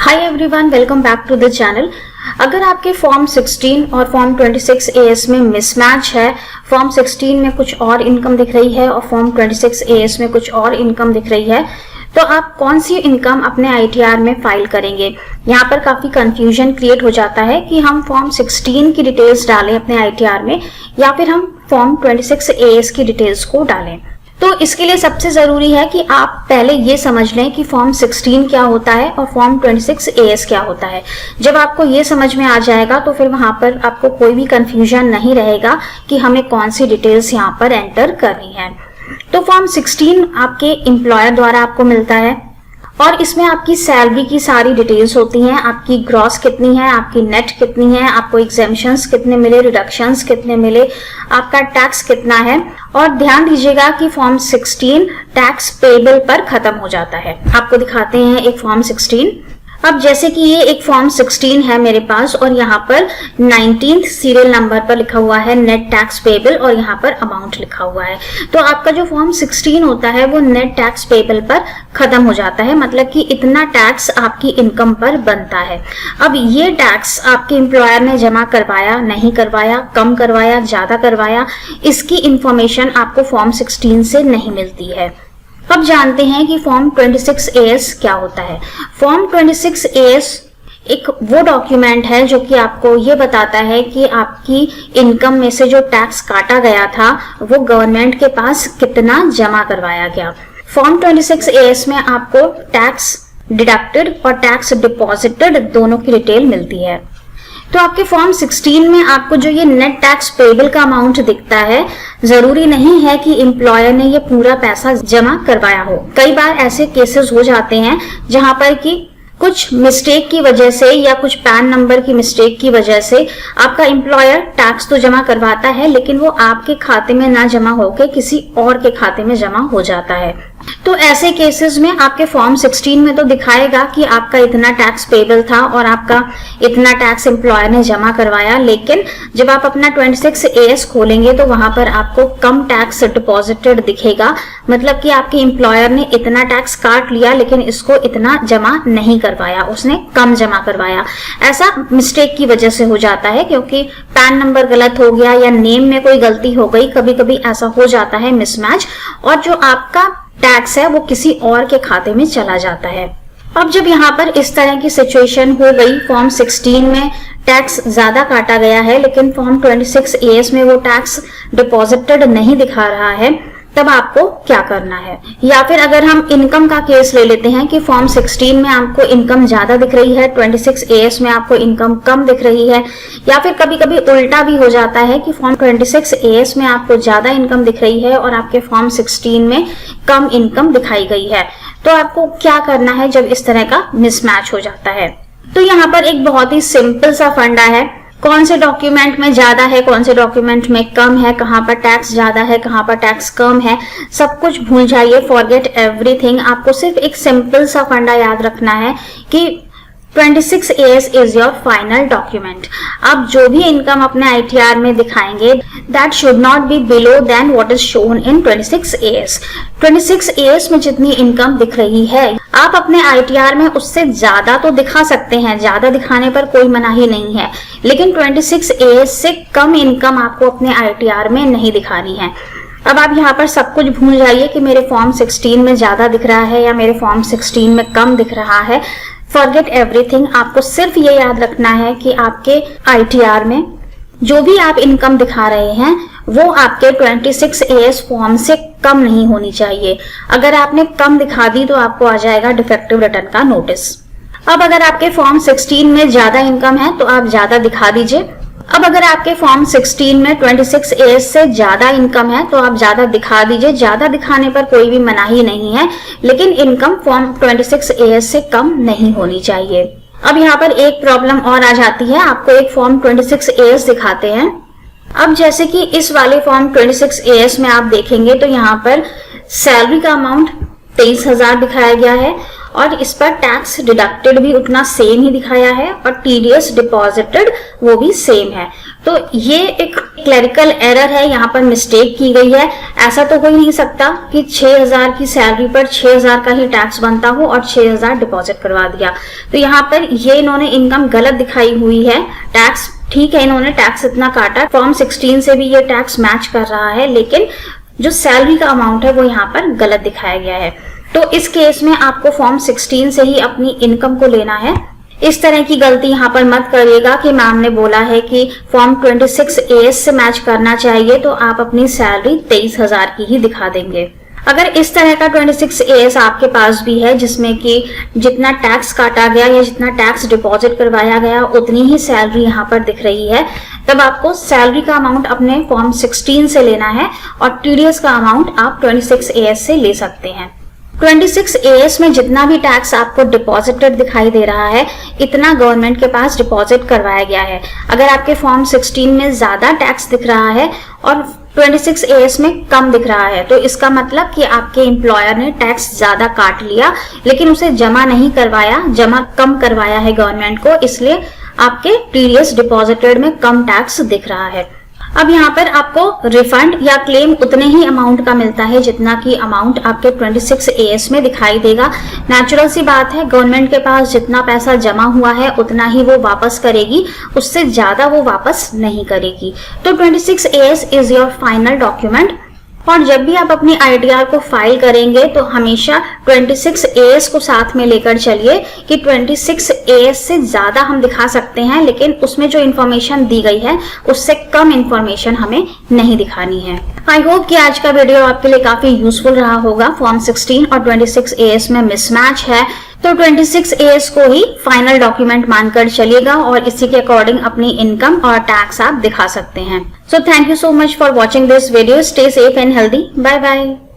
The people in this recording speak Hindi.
Hi everyone, welcome back to the channel. अगर आपके फॉर्म 16 और फॉर्म 26 एएस में मिसमैच है, फॉर्म 16 में कुछ और इनकम दिख रही है और फॉर्म 26 एएस में कुछ और इनकम दिख रही है, तो आप कौन सी इनकम अपने आईटीआर में फाइल करेंगे। यहाँ पर काफी कंफ्यूजन क्रिएट हो जाता है कि हम फॉर्म 16 की डिटेल्स डालें अपने आईटीआर में या फिर हम फॉर्म 26 एएस की डिटेल्स को डालें। तो इसके लिए सबसे जरूरी है कि आप पहले ये समझ लें कि फॉर्म 16 क्या होता है और फॉर्म 26 एएस क्या होता है। जब आपको ये समझ में आ जाएगा तो फिर वहां पर आपको कोई भी कंफ्यूजन नहीं रहेगा कि हमें कौन सी डिटेल्स यहाँ पर एंटर करनी है। तो फॉर्म 16 आपके एम्प्लॉयर द्वारा आपको मिलता है और इसमें आपकी सैलरी की सारी डिटेल्स होती हैं। आपकी ग्रॉस कितनी है, आपकी नेट कितनी है, आपको एग्जेम्पशंस कितने मिले, रिडक्शंस कितने मिले, आपका टैक्स कितना है। और ध्यान दीजिएगा कि फॉर्म 16 टैक्स पेबल पर खत्म हो जाता है। आपको दिखाते हैं एक फॉर्म 16। अब जैसे कि ये एक फॉर्म 16 है मेरे पास और यहाँ पर 19th सीरियल नंबर पर लिखा हुआ है नेट टैक्स पेबल और यहाँ पर अमाउंट लिखा हुआ है। तो आपका जो फॉर्म 16 होता है वो नेट टैक्स पेबल पर खत्म हो जाता है, मतलब कि इतना टैक्स आपकी इनकम पर बनता है। अब ये टैक्स आपके एम्प्लॉयर ने जमा करवाया, नहीं करवाया, कम करवाया, ज्यादा करवाया, इसकी इंफॉर्मेशन आपको फॉर्म 16 से नहीं मिलती है। अब जानते हैं कि फॉर्म 26 एएस क्या होता है। फॉर्म 26 एएस एक वो डॉक्यूमेंट है जो कि आपको ये बताता है कि आपकी इनकम में से जो टैक्स काटा गया था वो गवर्नमेंट के पास कितना जमा करवाया गया। फॉर्म 26 एएस में आपको टैक्स डिडक्टेड और टैक्स डिपॉजिटेड दोनों की डिटेल मिलती है। तो आपके फॉर्म 16 में आपको जो ये नेट टैक्स पेबल का अमाउंट दिखता है, जरूरी नहीं है कि एम्प्लॉयर ने ये पूरा पैसा जमा करवाया हो। कई बार ऐसे केसेस हो जाते हैं जहां पर कि कुछ मिस्टेक की वजह से या कुछ पैन नंबर की मिस्टेक की वजह से आपका एम्प्लॉयर टैक्स तो जमा करवाता है लेकिन वो आपके खाते में ना जमा होकर किसी और के खाते में जमा हो जाता है। तो ऐसे केसेस में आपके फॉर्म 16 में तो दिखाएगा कि आपका इतना टैक्स पेबल था और आपका इतना टैक्स एम्प्लॉयर ने जमा करवाया, लेकिन जब आप अपना 26 एएस खोलेंगे तो वहां पर आपको कम टैक्स डिपॉजिटेड दिखेगा, मतलब कि आपके एम्प्लॉयर ने इतना टैक्स काट लिया लेकिन इसको इतना जमा नहीं करवाया, उसने कम जमा करवाया। ऐसा मिस्टेक की वजह से हो जाता है क्योंकि पैन नंबर गलत हो गया या नेम में कोई गलती हो गई, कभी कभी ऐसा हो जाता है मिसमैच, और जो आपका टैक्स है वो किसी और के खाते में चला जाता है। अब जब यहाँ पर इस तरह की सिचुएशन हो गई, फॉर्म 16 में टैक्स ज्यादा काटा गया है लेकिन फॉर्म 26 एएस में वो टैक्स डिपॉजिटेड नहीं दिखा रहा है, तब आपको क्या करना है। या फिर अगर हम इनकम का केस ले लेते हैं कि फॉर्म 16 में आपको इनकम ज्यादा दिख रही है, 26 एएस में आपको इनकम कम दिख रही है, या फिर कभी कभी उल्टा भी हो जाता है कि फॉर्म 26 एएस में आपको ज्यादा इनकम दिख रही है और आपके फॉर्म 16 में कम इनकम दिखाई गई है। तो आपको क्या करना है जब इस तरह का मिसमैच हो जाता है। तो यहाँ पर एक बहुत ही सिंपल सा फंडा है, कौन से डॉक्यूमेंट में ज्यादा है, कौन से डॉक्यूमेंट में कम है, कहां पर टैक्स ज्यादा है, कहां पर टैक्स कम है, सब कुछ भूल जाइए, फॉरगेट एवरीथिंग। आपको सिर्फ एक सिंपल सा फंडा याद रखना है कि 26 AS is your final document. आप जो भी इनकम अपने आईटीआर में दिखाएंगे, that should not be below than what is shown in 26 AS. 26 AS में जितनी इनकम दिख रही है आप अपने आईटीआर में उससे ज्यादा तो दिखा सकते हैं, ज्यादा दिखाने पर कोई मनाही नहीं है, लेकिन 26 एएस से कम इनकम आपको अपने आईटीआर में नहीं दिखानी है। अब आप यहाँ पर सब कुछ भूल जाइए कि मेरे फॉर्म 16 में ज्यादा दिख रहा है या मेरे फॉर्म 16 में कम दिख रहा है। Forget everything. आपको सिर्फ ये याद रखना है कि आपके आईटीआर में जो भी आप इनकम दिखा रहे हैं वो आपके 26 एएस फॉर्म से कम नहीं होनी चाहिए। अगर आपने कम दिखा दी तो आपको आ जाएगा डिफेक्टिव रिटर्न का नोटिस। अब अगर आपके फॉर्म 16 में ज्यादा इनकम है तो आप ज्यादा दिखा दीजिए। अब अगर आपके फॉर्म 16 में 26 एएस से ज्यादा इनकम है तो आप ज्यादा दिखा दीजिए। ज्यादा दिखाने पर कोई भी मनाही नहीं है, लेकिन इनकम फॉर्म 26 एएस से कम नहीं होनी चाहिए। अब यहाँ पर एक प्रॉब्लम और आ जाती है, आपको एक फॉर्म 26 एएस दिखाते हैं। अब जैसे कि इस वाले फॉर्म 26 एएस में आप देखेंगे तो यहाँ पर सैलरी का अमाउंट 23,000 दिखाया गया है और इस पर टैक्स डिडक्टेड भी उतना सेम ही दिखाया है और टीडीएस डिपॉजिटेड वो भी सेम है। तो ये एक क्लरिकल एरर है, यहाँ पर मिस्टेक की गई है। ऐसा तो हो ही नहीं सकता कि 6000 की सैलरी पर 6000 का ही टैक्स बनता हो और 6000 डिपॉजिट करवा दिया। तो यहाँ पर ये इन्होंने इनकम गलत दिखाई हुई है। टैक्स ठीक है, इन्होंने टैक्स इतना काटा, फॉर्म 16 से भी ये टैक्स मैच कर रहा है, लेकिन जो सैलरी का अमाउंट है वो यहाँ पर गलत दिखाया गया है। तो इस केस में आपको फॉर्म 16 से ही अपनी इनकम को लेना है। इस तरह की गलती यहाँ पर मत करिएगा कि मैम ने बोला है कि फॉर्म 26 AS से मैच करना चाहिए, तो आप अपनी सैलरी 23,000 की ही दिखा देंगे। अगर इस तरह का 26 AS आपके पास भी है जिसमें कि जितना टैक्स काटा गया या जितना टैक्स डिपॉजिट करवाया गया उतनी ही सैलरी यहाँ पर दिख रही है, तब आपको सैलरी का अमाउंट अपने फॉर्म 16 से लेना है और टीडीएस का अमाउंट आप 26 AS से ले सकते हैं। 26 AS में जितना भी टैक्स आपको डिपॉजिटेड दिखाई दे रहा है, इतना गवर्नमेंट के पास डिपॉजिट करवाया गया है। अगर आपके फॉर्म 16 में ज्यादा टैक्स दिख रहा है और 26 AS में कम दिख रहा है, तो इसका मतलब कि आपके एम्प्लॉयर ने टैक्स ज्यादा काट लिया लेकिन उसे जमा नहीं करवाया, जमा कम करवाया है गवर्नमेंट को, इसलिए आपके टीडीएस डिपॉजिटेड में कम टैक्स दिख रहा है। अब यहाँ पर आपको रिफंड या क्लेम उतने ही अमाउंट का मिलता है जितना कि अमाउंट आपके 26 AS में दिखाई देगा। नेचुरल सी बात है, गवर्नमेंट के पास जितना पैसा जमा हुआ है उतना ही वो वापस करेगी, उससे ज्यादा वो वापस नहीं करेगी। तो 26 AS is your final document. और जब भी आप अपनी आईटीआर को फाइल करेंगे तो हमेशा 26 AS को साथ में लेकर चलिए कि 26 AS से ज्यादा हम दिखा सकते हैं, लेकिन उसमें जो इन्फॉर्मेशन दी गई है उससे कम इन्फॉर्मेशन हमें नहीं दिखानी है। आई होप कि आज का वीडियो आपके लिए काफी यूजफुल रहा होगा। फॉर्म 16 और 26 AS में मिसमैच है, तो 26 AS को ही फाइनल डॉक्यूमेंट मानकर चलिएगा और इसी के अकॉर्डिंग अपनी इनकम और टैक्स आप दिखा सकते हैं। So thank you so much for watching this video. Stay safe and healthy. Bye bye.